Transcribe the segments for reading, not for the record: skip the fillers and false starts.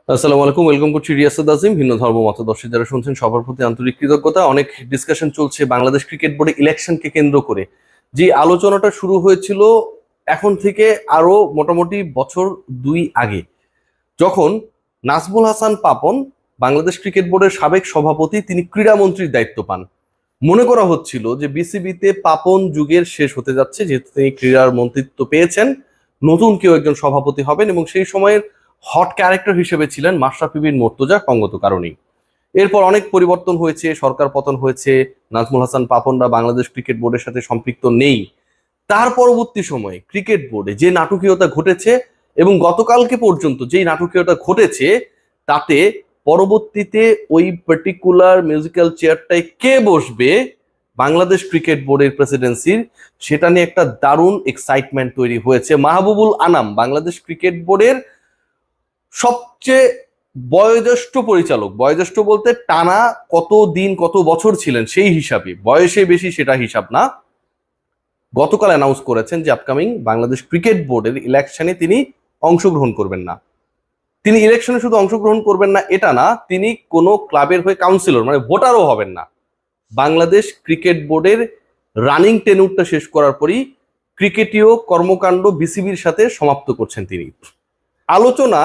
আসসালামু আলাইকুম, ওয়েলকাম করছি রিয়াসাদ আজিম। ভিন্ন ধর্ম মতদর্শী যারা শুনছেন সবার প্রতি আন্তরিক কৃতজ্ঞতা। অনেক ডিসকাশন চলছে বাংলাদেশ ক্রিকেট বোর্ডে ইলেকশনকে কেন্দ্র করে। যে আলোচনাটা শুরু হয়েছিল এখন থেকে আরো মোটামুটি বছর দুই আগে, যখন নাজমুল হাসান পাপন বাংলাদেশ ক্রিকেট বোর্ডের সাবেক সভাপতি, তিনি ক্রীড়ামন্ত্রীর দায়িত্ব পান। মনে করা হচ্ছিল যে বিসিবিতে পাপন যুগের শেষ হতে যাচ্ছে, যেহেতু তিনি ক্রীড়ার মন্ত্রিত্ব পেয়েছেন, নতুন কেউ একজন সভাপতি হবেন, এবং সেই সময়ের হট ক্যারেক্টার হিসেবে ছিলেন মাশরাফি বিন মুর্তজা সঙ্গত কারণেই। এরপর অনেক পরিবর্তন হয়েছে, সরকার পতন হয়েছে, নাজমুল হাসান পাপনরা বাংলাদেশ ক্রিকেট বোর্ডের সাথে সম্পৃক্ত নেই। তার পরবর্তী সময়ে ক্রিকেট বোর্ডে যে নাটকীয়তা ঘটেছে, এবং গতকালকে পর্যন্ত যেই নাটকীয়তা ঘটেছে, তাতে পরবর্তীতে ওই পার্টিকুলার মিউজিক্যাল চেয়ারটায় কে বসবে বাংলাদেশ ক্রিকেট বোর্ডের প্রেসিডেন্সির, সেটা নিয়ে একটা দারুণ এক্সাইটমেন্ট তৈরি হয়েছে। মাহবুবুল আনাম বাংলাদেশ ক্রিকেট বোর্ডের সবচেয়ে বয়োজ্যেষ্ঠ পরিচালক, বয়োজ্যেষ্ঠ বলতে টানা কত দিন কত বছর ছিলেন সেই হিসাবে, বয়সে বেশি সেটা হিসাব না, গতকাল অ্যানাউন্স করেছেন যে আপকামিং বাংলাদেশ ক্রিকেট বোর্ডের ইলেকশনে তিনি অংশগ্রহণ করবেন না। তিনি ইলেকশনে শুধু অংশগ্রহণ করবেন না এটা না, তিনি কোনো ক্লাবের হয়ে কাউন্সিলর মানে ভোটারও হবেন না। বাংলাদেশ ক্রিকেট বোর্ডের রানিং টেনুরটা শেষ করার পরই ক্রিকেটীয় কর্মকাণ্ড বিসিবির সাথে সমাপ্ত করছেন তিনি। আলোচনা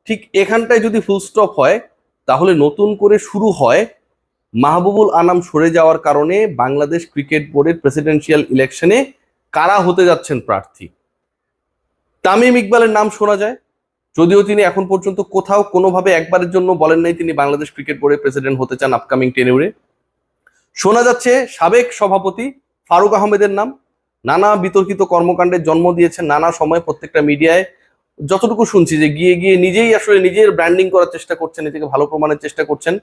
ঠিক এখানটায় যদি ফুল স্টপ হয়, তাহলে নতুন করে শুরু হয় মাহবুবুল আনাম সরে যাওয়ার কারণে বাংলাদেশ ক্রিকেট বোর্ডের প্রেসিডেন্সিয়াল ইলেকশনে কারা হতে যাচ্ছেন প্রার্থী। তামিম ইকবালের নাম শোনা যায়, যদিও তিনি এখন পর্যন্ত কোথাও কোনোভাবে একবারের জন্য বলেন নাই তিনি বাংলাদেশ ক্রিকেট বোর্ডের প্রেসিডেন্ট হতে চান আপকামিং টেনিউরে। শোনা যাচ্ছে সাবেক সভাপতি ফারুক আহমেদের নাম, নানা বিতর্কিত কর্মকাণ্ডের জন্ম দিয়েছেন নানা সময় প্রত্যেকটা মিডিয়ায়। যতটুকু শুনছি যে গিয়ে গিয়ে নিজেই আসলে নিজের ব্র্যান্ডিং করার চেষ্টা করছেন, নিজেকে ভালো প্রমাণের চেষ্টা করছেন।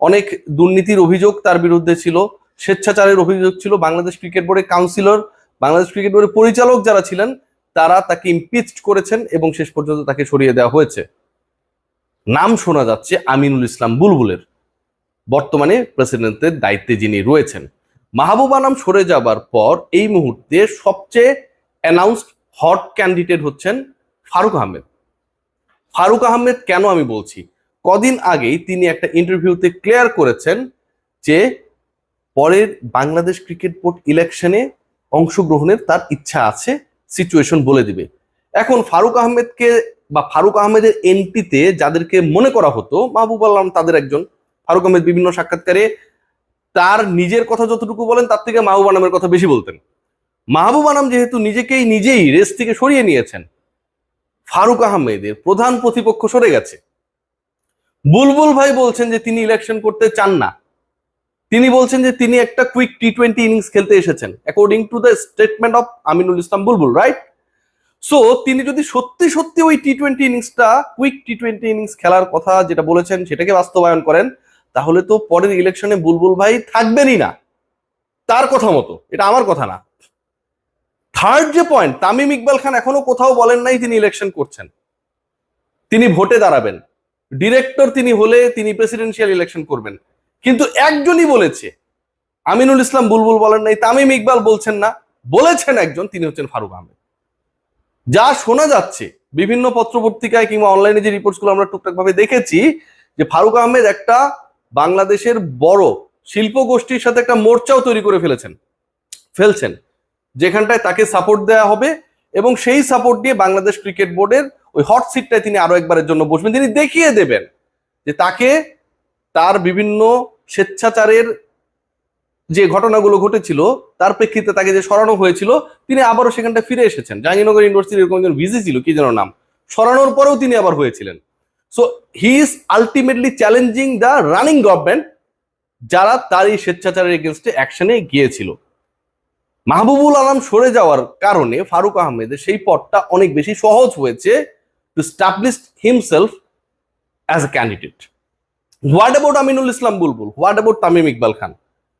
অনেক দুর্নীতির অভিযোগ তার বিরুদ্ধে ছিল, স্বেচ্ছাচারের অভিযোগ ছিল। বাংলাদেশ ক্রিকেট বোর্ডের কাউন্সিলর, বাংলাদেশ ক্রিকেট বোর্ডের পরিচালক যারা ছিলেন, তারা তাকে ইমপিচড করেছেন এবং শেষ পর্যন্ত তাকে সরিয়ে দেওয়া হয়েছে। নাম শোনা যাচ্ছে আমিনুল ইসলাম বুলবুলের, বর্তমানে প্রেসিডেন্টের দায়িত্বে যিনি রয়েছেন। মাহবুব আনাম সরে যাবার পর এই মুহূর্তে সবচেয়ে অ্যানাউন্সড হট ক্যান্ডিডেট হচ্ছেন ফারুক আহমেদ। ফারুক আহমেদ কেন আমি বলছি, কদিন আগেই তিনি একটা ইন্টারভিউতে ক্লিয়ার করেছেন যে পরের বাংলাদেশ ক্রিকেট বোর্ড ইলেকশনে অংশগ্রহণের তার ইচ্ছা আছে, সিচুয়েশন বলে দিবে। এখন ফারুক আহমেদকে বা ফারুক আহমেদের এন্ট্রিতে যাদেরকে মনে করা হতো, মাহবুব আলম তাদের একজন। ফারুক আহমেদ বিভিন্ন সাক্ষাৎকারে তার নিজের কথা যতটুকু বলেন তার থেকে মাহবুব আনামের কথা বেশি বলতেন। মাহবুব আনাম যেহেতু নিজেই রেস থেকে সরিয়ে নিয়েছেন, ফারুক আহমেদের প্রধান প্রতিপক্ষ সরে গেছে। বুলবুল ভাই বলছেন যে তিনি ইলেকশন করতে চান না, তিনি বলছেন যে তিনি একটা কুইক টি-20 ইনিংস খেলতে এসেছেন, according to the statement of Aminul Islam Bulbul, right? So তিনি যদি সত্যি সত্যি ওই টি-20 ইনিংসটা, কুইক টি-20 ইনিংস খেলার কথা যেটা বলেছেন সেটাকে বাস্তবায়ন করেন, তাহলে তো পরের ইলেকশনে বুলবুল ভাই থাকবেনই না, তার কথা মতো। এটা আমার কথা না। থার্ড যে পয়েন্ট, তামিম ইকবাল খান এখনো কোথাও বলেন নাই তিনি ইলেকশন করছেন, তিনি ভোটে দাঁড়াবেন। ডিরেক্টর তিনি হলে তিনি প্রেসিডেন্সিয়াল ইলেকশন করবেন, কিন্তু একজনই বলেছে, আমিনুল ইসলাম বুলবুল বলেন নাই, তামিম ইকবাল বলছেন না, বলেছেন একজন, তিনি হচ্ছেন ফারুক আহমেদ। যা শোনা যাচ্ছে বিভিন্ন পত্রপত্রিকায় কিংবা অনলাইনে যে রিপোর্টস গুলো আমরা টুকটাক ভাবে দেখেছি, যে ফারুক আহমেদ একটা বাংলাদেশের বড় শিল্প গোষ্ঠীর সাথে একটা মোর্চাও তৈরি করে ফেলছেন, যেখানটায় তাকে সাপোর্ট দেওয়া হবে, এবং সেই সাপোর্ট দিয়ে বাংলাদেশ ক্রিকেট বোর্ডের ওই হট সিটটায় তিনি আরো একবারের জন্য বসবেন। তিনি দেখিয়ে দেবেন যে তাকে তার বিভিন্ন স্বেচ্ছাচারের যে ঘটনাগুলো ঘটেছিল তার প্রেক্ষিতে তাকে যে সরানো হয়েছিল, তিনি আবারও সেখানটা ফিরে এসেছেন। জাহাঙ্গীরনগর ইউনিভার্সিটির এরকম একজন ভিসি ছিল, কি যেন নাম, সরানোর পরেও তিনি আবার হয়েছিলেন। So he is ultimately challenging the running government, যারা তার এই স্বেচ্ছাচারের এগেনস্টে অ্যাকশনে গিয়েছিল। মাহবুবুল আলম সরে যাওয়ার কারণে ফারুক আহমেদের সেই পথটা অনেক বেশি সহজ হয়েছে to establish himself as a candidate. What about Aminul Islam Bulbul, what about Tamim Iqbal Khan?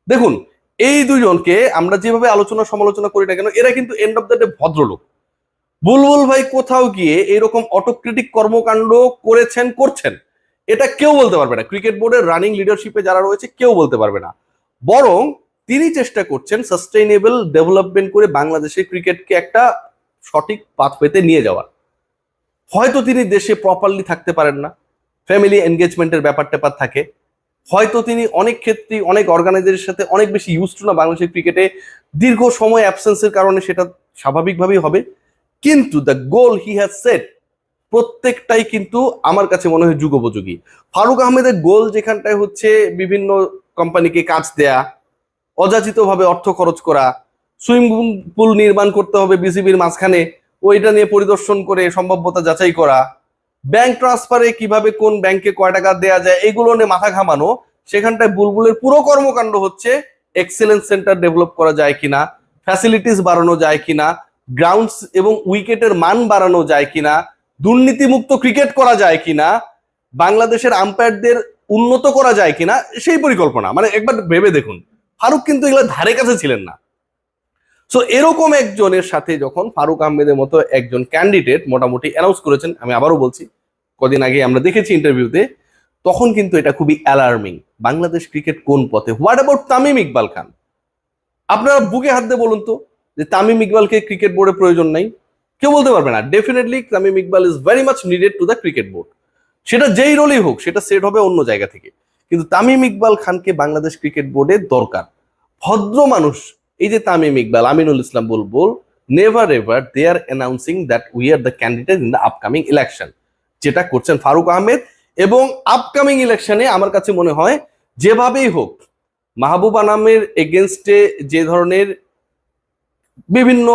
দেখুন, এই দুইজনকে আমরা যেভাবে আলোচনা সমালোচনা করি না কেন, এরা কিন্তু এন্ড অফ দ্য ডে ভদ্রলোক। বুলবুল ভাই কোথাও গিয়ে এরকম অটোক্রিটিক কর্মকাণ্ড করছেন, এটা কেউ বলতে পারবে না। ক্রিকেট বোর্ডের রানিং লিডারশিপে যারা রয়েছে কেউ বলতে পারবে না। বরং তিনি চেষ্টা করছেন সাস্টেইনেবল ডেভেলপমেন্ট করে বাংলাদেশের ক্রিকেটকে একটা সঠিক পাথওয়েতে নিয়ে যাওয়ার। হয়তো তিনি দেশে প্রপারলি থাকতে পারেন না, ফ্যামিলি এনগেজমেন্টের ব্যাপার ট্যাপার থাকে, হয়তো তিনি অনেক ক্ষেত্রে অনেক অর্গানাইজারের সাথে অনেক বেশি ইউজ টু না বাংলাদেশের ক্রিকেটে, দীর্ঘ সময় অ্যাবসেন্সের কারণে সেটা স্বাভাবিকভাবেই হবে। কিন্তু the goal he has set প্রত্যেকটাই কিন্তু আমার কাছে মনে হয় যুগোপযোগী। ফারুক আহমেদের গোল যেখানটায় হচ্ছে বিভিন্ন কোম্পানিকে কাজ দেয়া, অযাচিতভাবে অর্থ খরচ করা, সুইমিং পুল নির্মাণ করতে হবে বিসিবির মাঝখানে, ওইটা নিয়ে পরিদর্শন করে সম্ভাব্যতা যাচাই করা, ব্যাংক ট্রান্সফারে কিভাবে কোন ব্যাংকে কয় টাকা দেওয়া যায় এগুলো নিয়ে মাথা ঘামানো, সেখানটায় বুলবুলের পুরো কর্মকাণ্ড হচ্ছে এক্সেলেন্স সেন্টার ডেভেলপ করা যায় কিনা, ফ্যাসিলিটিস বাড়ানো যায় কিনা, গ্রাউন্ডস এবং উইকেটের মান বাড়ানো যায় কিনা, দুর্নীতিমুক্ত ক্রিকেট করা যায় কিনা, বাংলাদেশের আম্পায়ারদের উন্নত করা যায় কিনা, সেই পরিকল্পনা। মানে একবার ভেবে দেখুন, ফারুক কিন্তু এগুলো ধারে কাছে ছিলেন না। সো এরকম একজনের সাথে যখন ফারুক আহমেদের মতো একজন ক্যান্ডিডেট মোটামুটি অ্যানাউন্স করেছেন, আমি আবারও বলছি কদিন আগে আমরা দেখেছি ইন্টারভিউতে, তখন কিন্তু এটা খুবই অ্যালার্মিং। বাংলাদেশ ক্রিকেট কোন পথে? হোয়াট অ্যাবাউট তামিম ইকবাল খান? আপনারা বুকে হাত দিয়ে বলুন তো যে তামিম ইকবালকে ক্রিকেট বোর্ডে প্রয়োজন নাই? কেউ বলতে পারবে না। Definitely Tamim Iqbal is very much needed to the cricket board. সেটা যেই রোলেই হোক, সেটা সেট হবে অন্য জায়গা থেকে, কিন্তু তামিম ইকবাল খানকে বাংলাদেশ ক্রিকেট বোর্ডে দরকার। ভদ্র মানুষ, এই যে Tamim Iqbal, Aminul Islam Bulbul, never ever they are announcing that we are the candidate in the upcoming election, যেটা করছেন ফারুক আহমেদ। এবং আপকামিং ইলেকশনে আমার কাছে মনে হয় যেভাবেই হোক মাহবুব আনামের এগেনস্টে যে ধরনের বিভিন্ন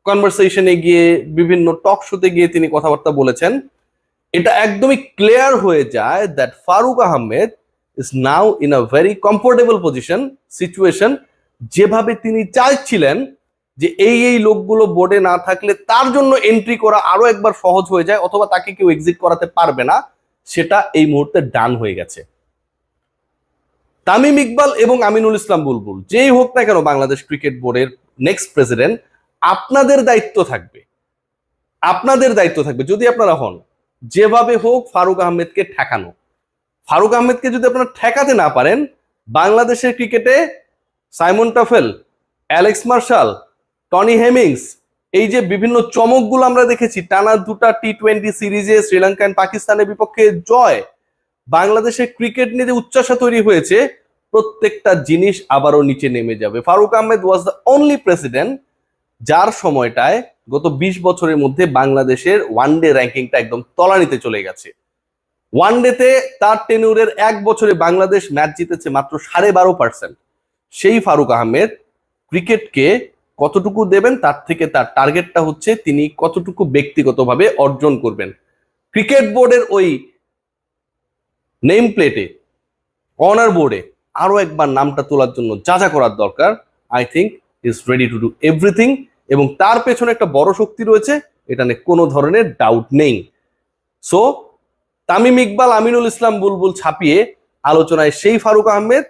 কনভারসেশনে গিয়ে, বিভিন্ন টক শোতে গিয়ে তিনি কথাবার্তা বলেছেন, এটা একদমই ক্লিয়ার হয়ে যায় that Faruque Ahmed is now in a very comfortable position situation. যেভাবে তিনি চাইছিলেন যে এই লোকগুলো বোর্ডে না থাকলে তার জন্য এন্ট্রি করা আরো একবার সহজ হয়ে যায়, অথবা তাকে কেউ এক্সিট করাতে পারবে না, সেটা এই মুহূর্তে ডান হয়ে গেছে। তামিম ইকবাল এবং আমিনুল ইসলাম বুলবুল যেই হোক না কেন বাংলাদেশ ক্রিকেট বোর্ডের নেক্সট প্রেসিডেন্ট, আপনাদের দায়িত্ব থাকবে, আপনাদের দায়িত্ব থাকবে যদি আপনারা হন, যেভাবে হোক ফারুক আহমেদকে ঠেকানো। ফারুক আহমেদকে যদি আপনারা ঠেকাতে না পারেন, বাংলাদেশের ক্রিকেটে Simon Taufel, Alex Marshall, Tony Hemmings, এই যে বিভিন্ন চমকগুলো আমরা দেখেছি, টানা 2টা টি20 সিরিজে শ্রীলঙ্কা এন্ড পাকিস্তানের বিপক্ষে জয়, বাংলাদেশের ক্রিকেট নিয়ে যে উচ্চাসা তৈরি হয়েছে, প্রত্যেকটা জিনিস আবারও নিচে নেমে যাবে। Faruk Ahmed was the only president যার সময়টায় গত 20 বছরের মধ্যে বাংলাদেশের ওয়ানডে র্যাঙ্কিংটা একদম তলানিতে চলে গেছে। ওয়ানডেতে তার টেনিউরের 1 বছরে বাংলাদেশ ম্যাচ জিতেছে মাত্র 12.5%। সেই ফারুক আহমেদ ক্রিকেটকে কতটুকু দেবেন, তার থেকে তার টার্গেটটা হচ্ছে তিনি কতটুকু ব্যক্তিগতভাবে অর্জন করবেন। ক্রিকেট বোর্ডের ওই নেম প্লেটে, অনার বোর্ডে আরো একবার নামটা তোলার জন্য যা যা করার দরকার, I think is ready to do everything. এবং তার পেছনে একটা বড় শক্তি রয়েছে, এটা নিয়ে কোনো ধরনের ডাউট নেই। সো তামিম ইকবাল, আমিনুল ইসলাম বুলবুল ছাপিয়ে আলোচনায় সেই ফারুক আহমেদ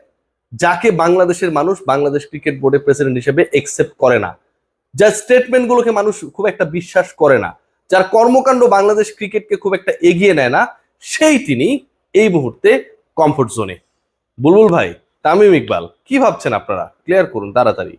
যাকে বাংলাদেশের মানুষ বাংলাদেশ ক্রিকেট বোর্ডের প্রেসিডেন্ট হিসেবে একসেপ্ট করে না, যার স্টেটমেন্ট গুলোকে মানুষ খুব একটা বিশ্বাস করে না, যার কর্মকাণ্ড বাংলাদেশ ক্রিকেটকে খুব একটা এগিয়ে নেয় না, সেই তিনি এই মুহূর্তে কমফোর্ট জোনে। বুলবুল ভাই, তামিম ইকবাল কি ভাবছেন আপনারা? ক্লিয়ার করুন তাড়াতাড়ি।